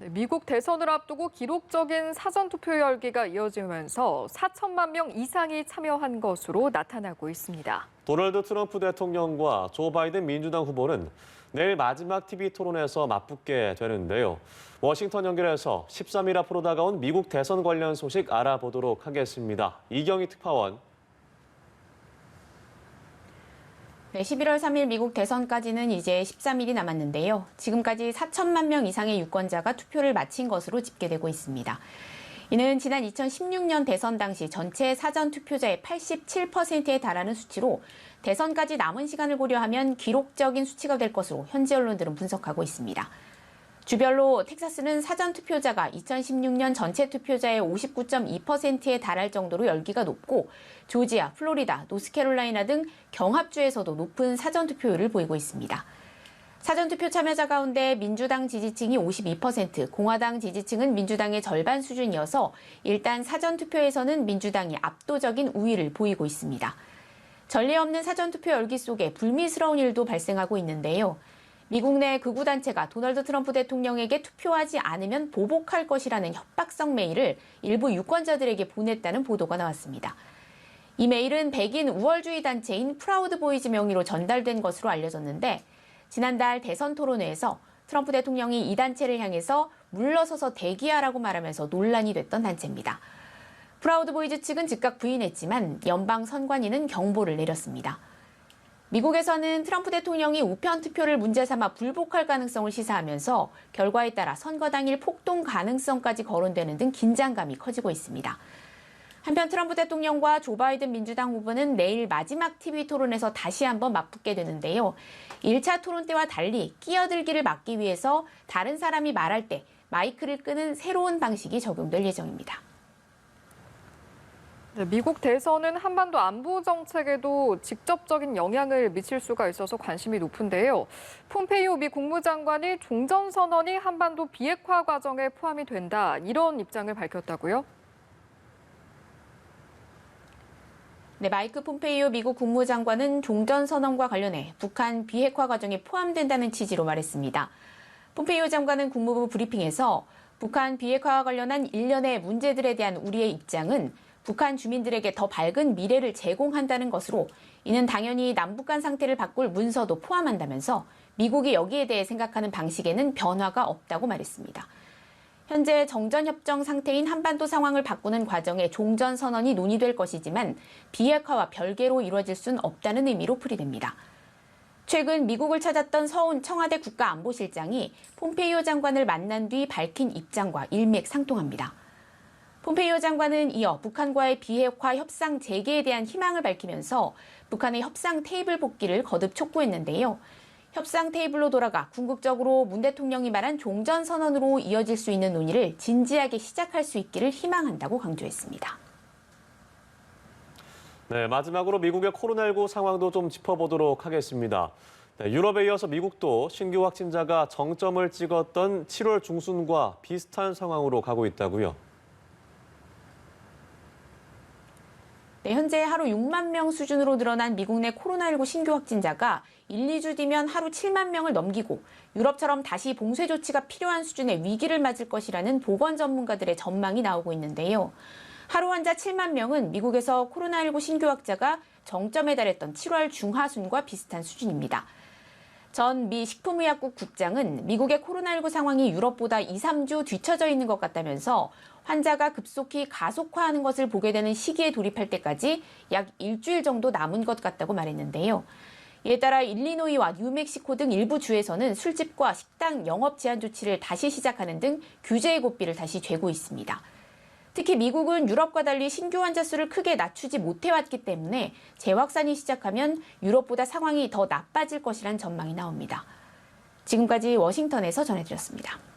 네, 미국 대선을 앞두고 기록적인 사전투표 열기가 이어지면서 4천만 명 이상이 참여한 것으로 나타나고 있습니다. 도널드 트럼프 대통령과 조 바이든 민주당 후보는 내일 마지막 TV 토론에서 맞붙게 되는데요. 워싱턴 연결해서 13일 앞으로 다가온 미국 대선 관련 소식 알아보도록 하겠습니다. 이경희 특파원. 네, 11월 3일 미국 대선까지는 이제 13일이 남았는데요. 지금까지 4천만 명 이상의 유권자가 투표를 마친 것으로 집계되고 있습니다. 이는 지난 2016년 대선 당시 전체 사전 투표자의 87%에 달하는 수치로 대선까지 남은 시간을 고려하면 기록적인 수치가 될 것으로 현지 언론들은 분석하고 있습니다. 주별로 텍사스는 사전 투표자가 2016년 전체 투표자의 59.2%에 달할 정도로 열기가 높고 조지아, 플로리다, 노스캐롤라이나 등 경합주에서도 높은 사전 투표율을 보이고 있습니다. 사전투표 참여자 가운데 민주당 지지층이 52%, 공화당 지지층은 민주당의 절반 수준이어서 일단 사전투표에서는 민주당이 압도적인 우위를 보이고 있습니다. 전례 없는 사전투표 열기 속에 불미스러운 일도 발생하고 있는데요. 미국 내 극우단체가 도널드 트럼프 대통령에게 투표하지 않으면 보복할 것이라는 협박성 메일을 일부 유권자들에게 보냈다는 보도가 나왔습니다. 이 메일은 백인 우월주의 단체인 프라우드 보이즈 명의로 전달된 것으로 알려졌는데 지난달 대선 토론회에서 트럼프 대통령이 이 단체를 향해서 물러서서 대기하라고 말하면서 논란이 됐던 단체입니다. 프라우드 보이즈 측은 즉각 부인했지만 연방 선관위는 경보를 내렸습니다. 미국에서는 트럼프 대통령이 우편 투표를 문제 삼아 불복할 가능성을 시사하면서 결과에 따라 선거 당일 폭동 가능성까지 거론되는 등 긴장감이 커지고 있습니다. 한편 트럼프 대통령과 조 바이든 민주당 후보는 내일 마지막 TV 토론에서 다시 한번 맞붙게 되는데요. 1차 토론 때와 달리 끼어들기를 막기 위해서 다른 사람이 말할 때 마이크를 끄는 새로운 방식이 적용될 예정입니다. 네, 미국 대선은 한반도 안보 정책에도 직접적인 영향을 미칠 수가 있어서 관심이 높은데요. 폼페이오 미 국무장관이 종전선언이 한반도 비핵화 과정에 포함이 된다, 이런 입장을 밝혔다고요? 네, 마이크 폼페이오 미국 국무장관은 종전선언과 관련해 북한 비핵화 과정에 포함된다는 취지로 말했습니다. 폼페이오 장관은 국무부 브리핑에서 북한 비핵화와 관련한 일련의 문제들에 대한 우리의 입장은 북한 주민들에게 더 밝은 미래를 제공한다는 것으로 이는 당연히 남북 간 상태를 바꿀 문서도 포함한다면서 미국이 여기에 대해 생각하는 방식에는 변화가 없다고 말했습니다. 현재 정전협정 상태인 한반도 상황을 바꾸는 과정에 종전선언이 논의될 것이지만 비핵화와 별개로 이루어질 수는 없다는 의미로 풀이됩니다. 최근 미국을 찾았던 서훈 청와대 국가안보실장이 폼페이오 장관을 만난 뒤 밝힌 입장과 일맥상통합니다. 폼페이오 장관은 이어 북한과의 비핵화 협상 재개에 대한 희망을 밝히면서 북한의 협상 테이블 복귀를 거듭 촉구했는데요. 협상 테이블로 돌아가 궁극적으로 문 대통령이 말한 종전선언으로 이어질 수 있는 논의를 진지하게 시작할 수 있기를 희망한다고 강조했습니다. 네, 마지막으로 미국의 코로나19 상황도 좀 짚어보도록 하겠습니다. 네, 유럽에 이어서 미국도 신규 확진자가 정점을 찍었던 7월 중순과 비슷한 상황으로 가고 있다고요. 네, 현재 하루 6만 명 수준으로 늘어난 미국 내 코로나19 신규 확진자가 1, 2주 뒤면 하루 7만 명을 넘기고 유럽처럼 다시 봉쇄 조치가 필요한 수준의 위기를 맞을 것이라는 보건 전문가들의 전망이 나오고 있는데요. 하루 환자 7만 명은 미국에서 코로나19 신규 확자가 정점에 달했던 7월 중하순과 비슷한 수준입니다. 전 미 식품의약국 국장은 미국의 코로나19 상황이 유럽보다 2, 3주 뒤처져 있는 것 같다면서 환자가 급속히 가속화하는 것을 보게 되는 시기에 돌입할 때까지 약 일주일 정도 남은 것 같다고 말했는데요. 이에 따라 일리노이와 뉴멕시코 등 일부 주에서는 술집과 식당 영업 제한 조치를 다시 시작하는 등 규제의 고삐를 다시 쥐고 있습니다. 특히 미국은 유럽과 달리 신규 환자 수를 크게 낮추지 못해왔기 때문에 재확산이 시작하면 유럽보다 상황이 더 나빠질 것이란 전망이 나옵니다. 지금까지 워싱턴에서 전해드렸습니다.